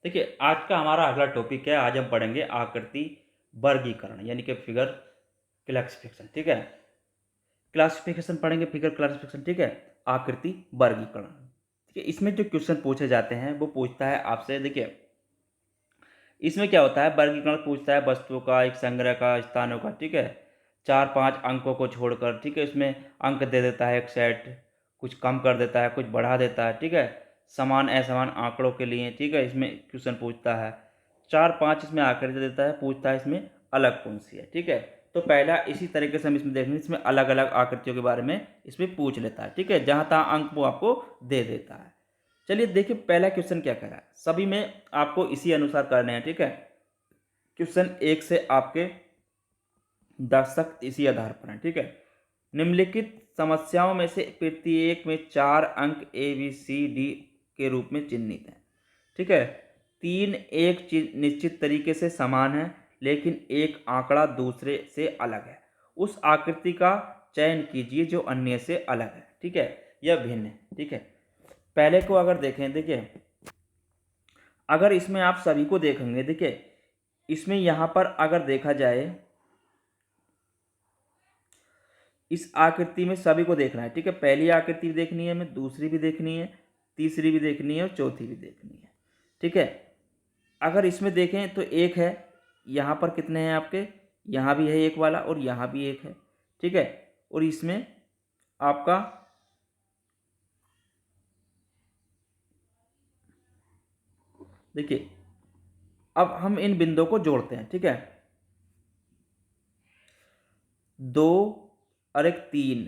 देखिए आज का हमारा अगला टॉपिक है, आज हम पढ़ेंगे आकृति वर्गीकरण यानी कि फिगर क्लासिफिकेशन। ठीक है, क्लासिफिकेशन पढ़ेंगे, फिगर क्लासिफिकेशन। ठीक है, आकृति वर्गीकरण। ठीक है, इसमें जो क्वेश्चन पूछे जाते हैं वो पूछता है आपसे। देखिए इसमें क्या होता है, वर्गीकरण पूछता है वस्तुओं का, एक संग्रह का, स्थानों का। ठीक है, 4-5 अंकों को छोड़कर। ठीक है, इसमें अंक दे देता है एक सेट, कुछ कम कर देता है, कुछ बढ़ा देता है। ठीक है, समान असमान आंकड़ों के लिए। ठीक है, इसमें क्वेश्चन पूछता है 4-5 इसमें आकृति देता है, पूछता है इसमें अलग कौन सी है। ठीक है, तो पहला इसी तरीके से हम इसमें देखेंगे, इसमें अलग अलग आकृतियों के बारे में इसमें पूछ लेता है। ठीक है, जहाँ तहाँ अंक वो आपको दे देता है। चलिए देखिए पहला क्वेश्चन क्या कह रहा है, सभी में आपको इसी अनुसार करने हैं। ठीक है, क्वेश्चन 1 से आपके 10 तक इसी आधार पर है। ठीक है, निम्नलिखित समस्याओं में से प्रत्येक में 4 अंक ए बी सी डी के रूप में चिन्हित हैं। ठीक है, 3 एक निश्चित तरीके से समान है लेकिन एक आंकड़ा दूसरे से अलग है। उस आकृति का चयन कीजिए जो अन्य से अलग है। ठीक है, यह भिन्न है। ठीक है, पहले को अगर देखें, देखिए अगर इसमें आप सभी को देखेंगे, देखिए इसमें यहाँ पर अगर देखा जाए, इस आकृति में सभी को देखना है। ठीक है, पहली आकृति भी देखनी है हमें, दूसरी भी देखनी है, तीसरी भी देखनी है और चौथी भी देखनी है। ठीक है, अगर इसमें देखें तो एक है, यहाँ पर कितने हैं आपके, यहाँ भी है एक वाला और यहाँ भी एक है। ठीक है, और इसमें आपका देखिए अब हम इन बिंदुओं को जोड़ते हैं। ठीक है, 2 और एक 3,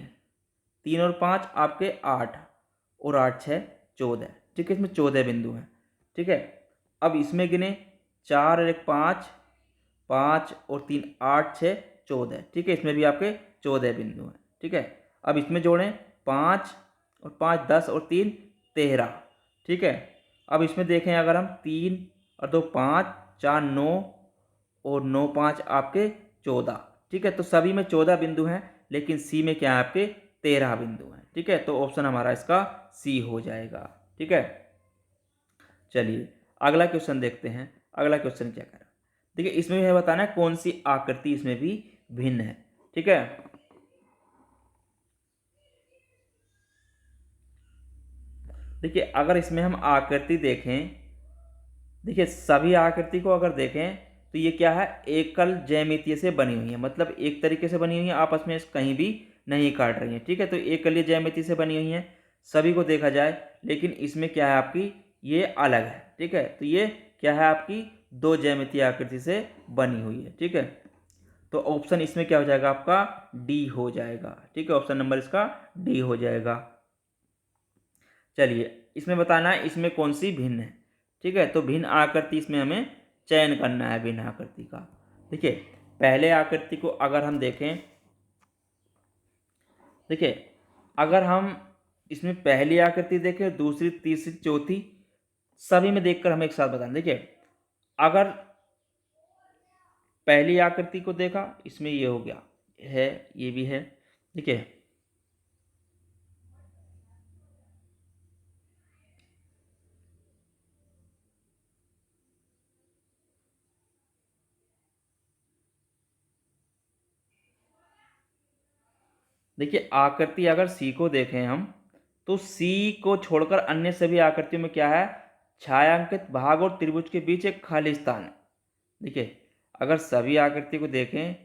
3 और 5 आपके 8 और 8 6 14। ठीक है, इसमें 14 बिंदु हैं। ठीक है, अब इसमें गिने 4 और एक 5, 5 और 3 8 6 14। ठीक है, इसमें भी आपके 14 बिंदु हैं। ठीक है, अब इसमें जोड़ें 5 और 5 10 और 3 13। ठीक है, अब इसमें देखें अगर हम 3 और 2 5, 4 9 और 9 5 आपके 14। ठीक है, तो सभी में 14 बिंदु हैं लेकिन सी में क्या है आपके 13 बिंदु हैं। ठीक है, तो ऑप्शन हमारा इसका सी हो जाएगा। ठीक है, चलिए अगला क्वेश्चन देखते हैं। अगला क्वेश्चन क्या कर रहा है, देखिए इसमें भी है बताना है कौन सी आकृति इसमें भी भिन्न है। ठीक है, देखिए अगर इसमें हम आकृति देखें, देखिए सभी आकृति को अगर देखें तो ये क्या है, एकल ज्यामितीय से बनी हुई है, मतलब एक तरीके से बनी हुई है, आपस में कहीं भी नहीं काट रही है। ठीक है, तो एकल ज्यामिति से बनी हुई है सभी को देखा जाए, लेकिन इसमें क्या है आपकी ये अलग है। ठीक है, तो ये क्या है आपकी दो ज्यामितीय आकृति से बनी हुई है। ठीक है, तो ऑप्शन इसमें क्या हो जाएगा आपका डी हो जाएगा। ठीक है, ऑप्शन नंबर इसका डी हो जाएगा। चलिए इसमें बताना है इसमें कौन सी भिन्न है। ठीक है, तो भिन्न आकृति इसमें हमें चयन करना है भिन्न आकृति का। देखिए पहले आकृति को अगर हम देखें, देखिए अगर हम इसमें पहली आकृति देखें, दूसरी तीसरी चौथी, सभी में देखकर हमें एक साथ बताना। देखिए अगर पहली आकृति को देखा, इसमें ये हो गया है, ये भी है। देखिए देखिए आकृति अगर सी को देखें हम, तो सी को छोड़कर अन्य सभी आकृतियों में क्या है, छायांकित भाग और त्रिभुज के बीच एक खाली स्थान है। देखिए अगर सभी आकृति को देखें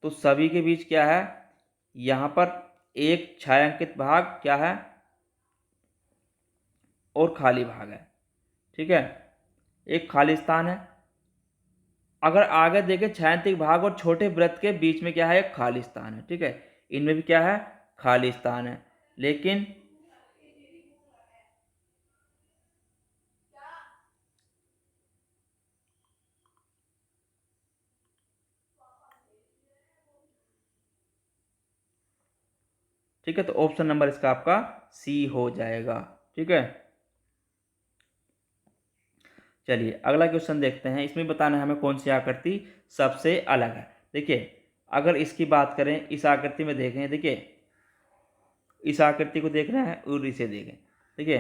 तो सभी के बीच क्या है, यहाँ पर एक छायांकित भाग क्या है और खाली भाग है। ठीक है, एक खाली स्थान है। अगर आगे देखें छायांकित भाग और छोटे वृत्त के बीच में क्या है, एक खाली स्थान है। ठीक है, इनमें भी क्या है, खाली स्थान है। लेकिन ठीक है, तो ऑप्शन नंबर इसका आपका सी हो जाएगा। ठीक है, चलिए अगला क्वेश्चन देखते हैं। इसमें बताना है हमें कौन सी आकृति सबसे अलग है। देखिए अगर इसकी बात करें, इस आकृति में देखें, देखिए इस आकृति को देखना है और इसे देखें। देखिए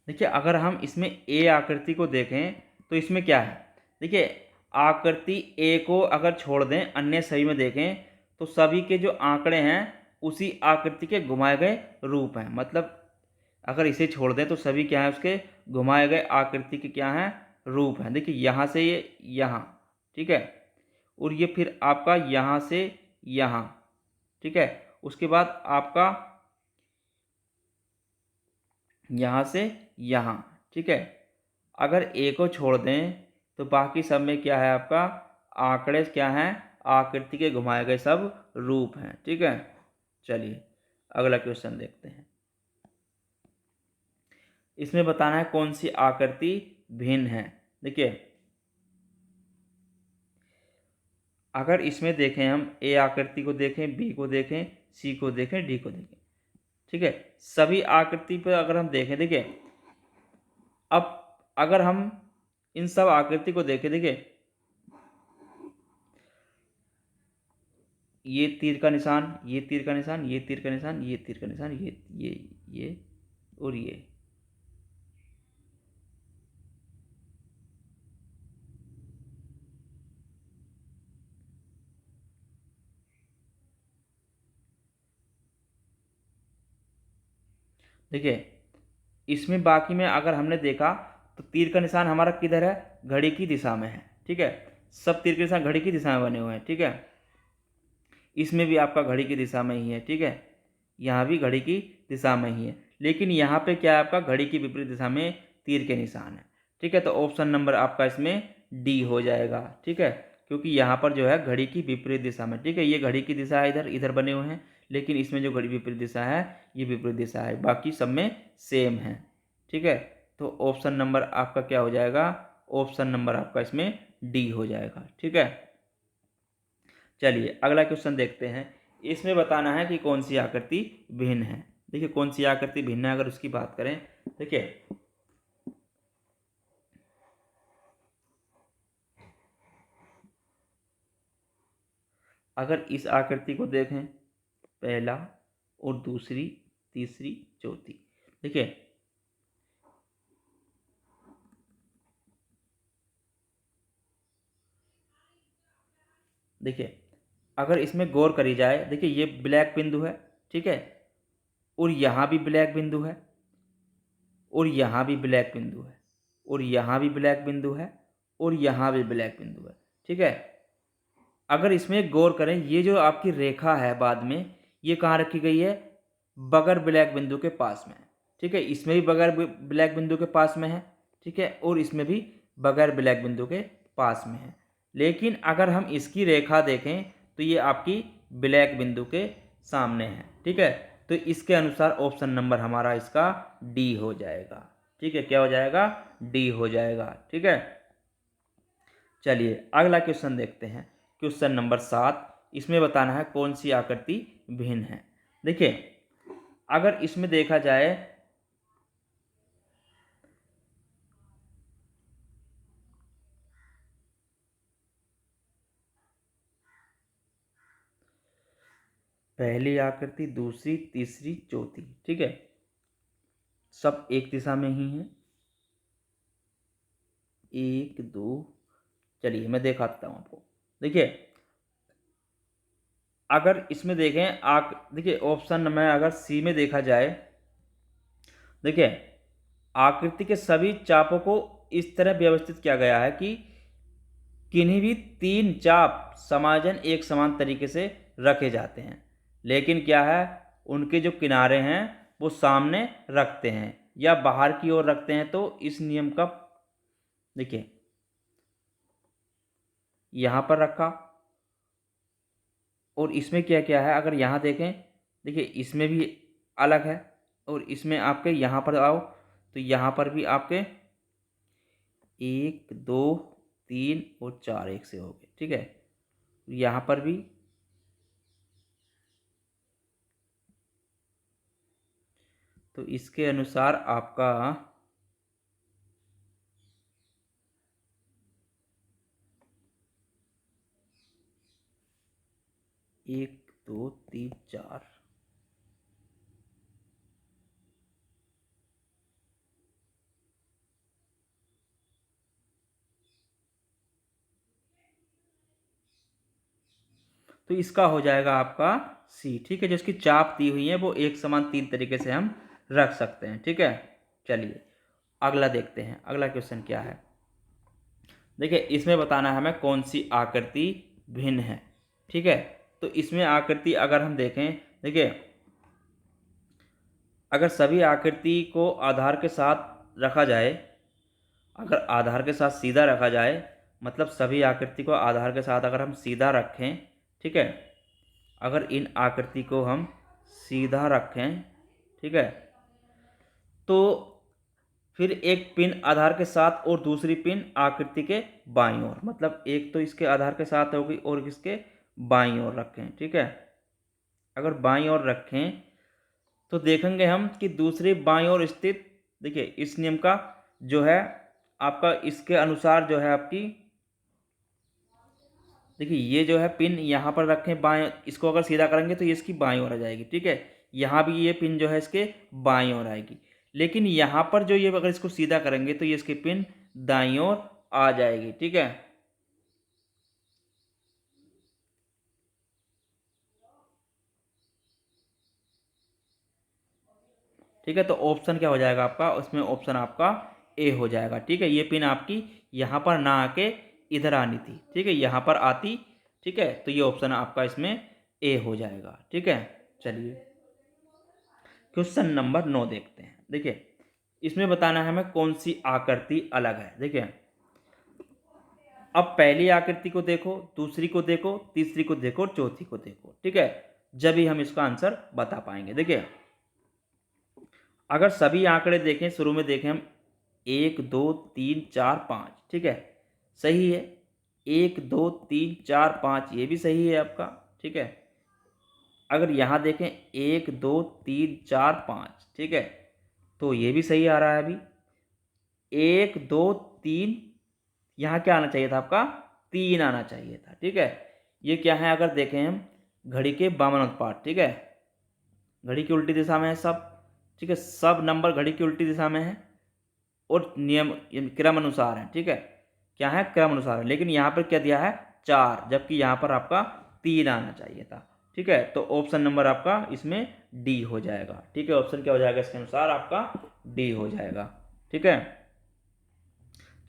देखिए अगर हम इसमें ए आकृति को देखें तो इसमें क्या है, देखिए आकृति ए को अगर छोड़ दें अन्य सभी में देखें तो सभी के जो आंकड़े हैं उसी आकृति के घुमाए गए रूप हैं। मतलब अगर इसे छोड़ दें तो सभी क्या है, उसके घुमाए गए आकृति के क्या हैं, रूप हैं। देखिए यहाँ से ये यहाँ, ठीक है, और ये फिर आपका यहाँ से यहाँ, ठीक है, उसके बाद आपका यहाँ से यहाँ, ठीक है। अगर ए को छोड़ दें तो बाकी सब में क्या है, आपका आंकड़े क्या हैं, आकृति के घुमाए गए सब रूप हैं, ठीक है। चलिए अगला क्वेश्चन देखते हैं। इसमें बताना है कौन सी आकृति भिन्न है। देखिए अगर इसमें देखें, हम ए आकृति को देखें, बी को देखें, सी को देखें, डी को देखें, ठीक है, सभी आकृति पर अगर हम देखें, देखिए अब अगर हम इन सब आकृति को देखें, देखिए ये तीर का निशान, ये तीर का निशान, ये तीर का निशान, ये तीर का निशान, ये और ये, देखिए इसमें बाकी में अगर हमने देखा तो तीर का निशान हमारा किधर है, घड़ी की दिशा में है, ठीक है। सब तीर के निशान घड़ी की दिशा में बने हुए हैं, ठीक है। इसमें भी आपका घड़ी की दिशा में ही है, ठीक है, यहाँ भी घड़ी की दिशा में ही है, लेकिन यहाँ पे क्या है, आपका घड़ी की विपरीत दिशा में तीर के निशान है, ठीक है। तो ऑप्शन नंबर आपका इसमें डी हो जाएगा, ठीक है, क्योंकि यहाँ पर जो है घड़ी की विपरीत दिशा में, ठीक है, ये घड़ी की दिशा है, इधर इधर बने हुए हैं, लेकिन इसमें जो घड़ी विपरीत दिशा है ये विपरीत दिशा है, बाकी सब में सेम है, ठीक है। तो ऑप्शन नंबर आपका क्या हो जाएगा, ऑप्शन नंबर आपका इसमें डी हो जाएगा, ठीक है। चलिए अगला क्वेश्चन देखते हैं। इसमें बताना है कि कौन सी आकृति भिन्न है। देखिए कौन सी आकृति भिन्न है, अगर उसकी बात करें, देखिए अगर इस आकृति को देखें, पहला और दूसरी, तीसरी, चौथी, देखिए देखिए अगर इसमें गौर करी जाए, देखिए ये ब्लैक बिंदु है, ठीक है, और यहाँ भी ब्लैक बिंदु है, और यहाँ भी ब्लैक बिंदु है, और यहाँ भी ब्लैक बिंदु है, और यहाँ भी ब्लैक बिंदु है, ठीक है। अगर इसमें गौर करें, ये जो आपकी रेखा है बाद में, ये कहाँ रखी गई है, बगैर ब्लैक बिंदु के पास में है, ठीक है। इसमें भी बगैर ब्लैक बिंदु के पास में है, ठीक है, और इसमें भी बगैर ब्लैक बिंदु के पास में है। लेकिन अगर हम इसकी रेखा देखें तो ये आपकी ब्लैक बिंदु के सामने है, ठीक है। तो इसके अनुसार ऑप्शन नंबर हमारा इसका डी हो जाएगा, ठीक है। क्या हो जाएगा, डी हो जाएगा, ठीक है। चलिए अगला क्वेश्चन देखते हैं। क्वेश्चन नंबर 7, इसमें बताना है कौन सी आकृति भिन्न है। देखिए अगर इसमें देखा जाए, पहली आकृति, दूसरी, तीसरी, चौथी, ठीक है, सब एक दिशा में ही है, एक दो, चलिए मैं दिखाता हूं आपको। देखिए अगर इसमें देखें देखिए ऑप्शन में अगर सी में देखा जाए, देखिए आकृति के सभी चापों को इस तरह व्यवस्थित किया गया है कि किन्हीं भी तीन चाप समायोजन एक समान तरीके से रखे जाते हैं, लेकिन क्या है, उनके जो किनारे हैं वो सामने रखते हैं या बाहर की ओर रखते हैं। तो इस नियम का देखिए यहाँ पर रखा, और इसमें क्या क्या है, अगर यहाँ देखें, देखिए इसमें भी अलग है, और इसमें आपके यहाँ पर आओ तो यहाँ पर भी आपके एक दो तीन और चार एक से हो गए, ठीक है। यहाँ पर भी तो इसके अनुसार आपका एक दो तीन चार, तो इसका हो जाएगा आपका सी। ठीक है, जो इसकी चाप दी हुई है वो एक समान 3 तरीके से हम रख सकते हैं। ठीक है, चलिए अगला देखते हैं। अगला क्वेश्चन क्या है, देखिए इसमें बताना है हमें कौन सी आकृति भिन्न है। ठीक है, तो इसमें आकृति अगर हम देखें, देखिए अगर सभी आकृति को आधार के साथ रखा जाए, अगर आधार के साथ सीधा रखा जाए, मतलब सभी आकृति को आधार के साथ अगर हम सीधा रखें, ठीक है, अगर इन आकृति को हम सीधा रखें, ठीक है, तो फिर एक पिन आधार के साथ और दूसरी पिन आकृति के बाईं ओर, मतलब एक तो इसके आधार के साथ होगी और इसके बाईं ओर रखें। ठीक है, अगर बाईं ओर रखें तो देखेंगे हम कि दूसरी बाईं ओर स्थित, देखिए इस नियम का जो है आपका इसके अनुसार जो है आपकी, देखिए ये जो है पिन यहाँ पर रखें बाएं, इसको अगर सीधा करेंगे तो ये इसकी बाईं ओर आ जाएगी। ठीक है, यहाँ भी ये पिन जो है इसके बाईं ओर आएगी, लेकिन यहाँ पर जो ये अगर इसको सीधा करेंगे तो ये इसकी पिन दाईं ओर आ जाएगी। ठीक है, ठीक है, तो ऑप्शन क्या हो जाएगा आपका, उसमें ऑप्शन आपका ए हो जाएगा। ठीक है, ये पिन आपकी यहाँ पर ना आके इधर आनी थी। ठीक है, यहाँ पर आती। ठीक है, तो ये ऑप्शन आपका इसमें ए हो जाएगा। ठीक है, चलिए क्वेश्चन नंबर 9 देखते हैं। देखिए इसमें बताना है हमें कौन सी आकृति अलग है। देखिए अब पहली आकृति को देखो, दूसरी को देखो, तीसरी को देखो और चौथी को देखो। ठीक है, जब ही हम इसका आंसर बता पाएंगे। देखिए अगर सभी आंकड़े देखें, शुरू में देखें हम 1 2 3 4 5, ठीक है, सही है। 1 2 3 4 5 ये भी सही है आपका। ठीक है, अगर यहाँ देखें 1 2 3 4 5, ठीक है, तो ये भी सही आ रहा है। अभी 1 2 3, यहाँ क्या आना चाहिए था आपका, 3 आना चाहिए था। ठीक है, ये क्या है, अगर देखें हम घड़ी के बामन उत्पाद, ठीक है, घड़ी की उल्टी दिशा में है सब। ठीक है, सब नंबर घड़ी की उल्टी दिशा में है और नियम क्रम अनुसार है। ठीक है, क्या है, क्रम अनुसार है, लेकिन यहाँ पर क्या दिया है 4, जबकि यहाँ पर आपका 3 आना चाहिए था। ठीक है, तो ऑप्शन नंबर आपका इसमें डी हो जाएगा। ठीक है, ऑप्शन क्या हो जाएगा इसके अनुसार आपका डी हो जाएगा। ठीक है,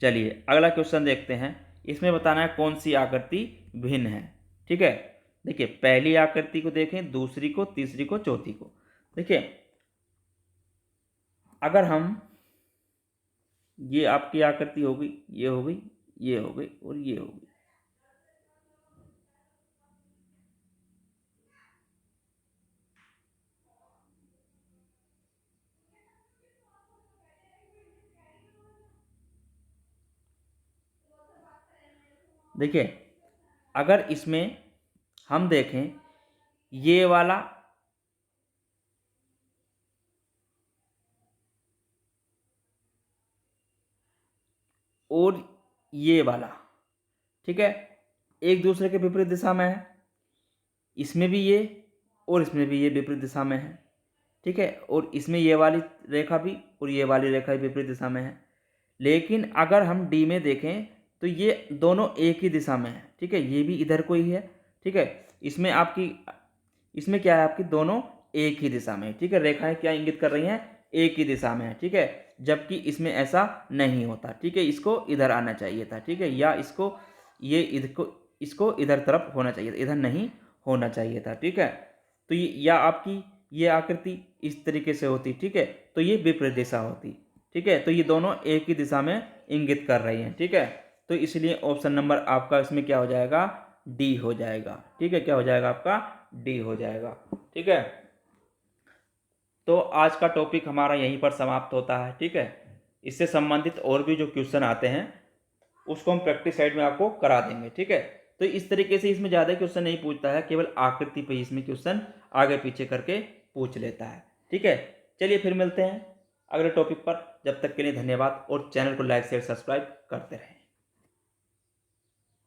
चलिए अगला क्वेश्चन देखते हैं। इसमें बताना है कौन सी आकृति भिन्न है। ठीक है, देखिए पहली आकृति को देखें, दूसरी को, तीसरी को, चौथी को। देखिए अगर हम, ये आपकी आकृति हो गई, ये हो गई, ये हो गई और ये हो गई। देखिए अगर इसमें हम देखें, ये वाला और ये वाला, ठीक है, एक दूसरे के विपरीत दिशा में है। इसमें भी ये और इसमें भी ये विपरीत दिशा में है। ठीक है, और इसमें ये वाली रेखा भी और ये वाली रेखा भी विपरीत दिशा में है। लेकिन अगर हम डी में देखें तो ये दोनों एक ही दिशा में है। ठीक है, ये भी इधर को ही है। ठीक है, इसमें आपकी, इसमें क्या है, आपकी दोनों एक ही दिशा में है। ठीक है, रेखाएं क्या इंगित कर रही हैं, एक ही दिशा में है। ठीक है, जबकि इसमें ऐसा नहीं होता। ठीक है, इसको इधर आना चाहिए था। ठीक है, या इसको, ये इधर को, इसको इधर तरफ होना चाहिए था, इधर नहीं होना चाहिए था। ठीक है, तो ये, या आपकी ये आकृति इस तरीके से होती। ठीक है, तो ये विपरीत दिशा होती। ठीक है, तो ये दोनों एक ही दिशा में इंगित कर रही हैं। ठीक है, तो इसलिए ऑप्शन नंबर आपका इसमें क्या हो जाएगा, डी हो जाएगा। ठीक है, क्या हो जाएगा आपका, डी हो जाएगा। ठीक है, तो आज का टॉपिक हमारा यहीं पर समाप्त होता है। ठीक है, इससे संबंधित और भी जो क्वेश्चन आते हैं उसको हम प्रैक्टिस साइड में आपको करा देंगे। ठीक है, तो इस तरीके से इसमें ज़्यादा क्वेश्चन नहीं पूछता है, केवल आकृति पे इसमें क्वेश्चन आगे पीछे करके पूछ लेता है। ठीक है, चलिए फिर मिलते हैं अगले टॉपिक पर। जब तक के लिए धन्यवाद और चैनल को लाइक शेयर सब्सक्राइब करते रहें।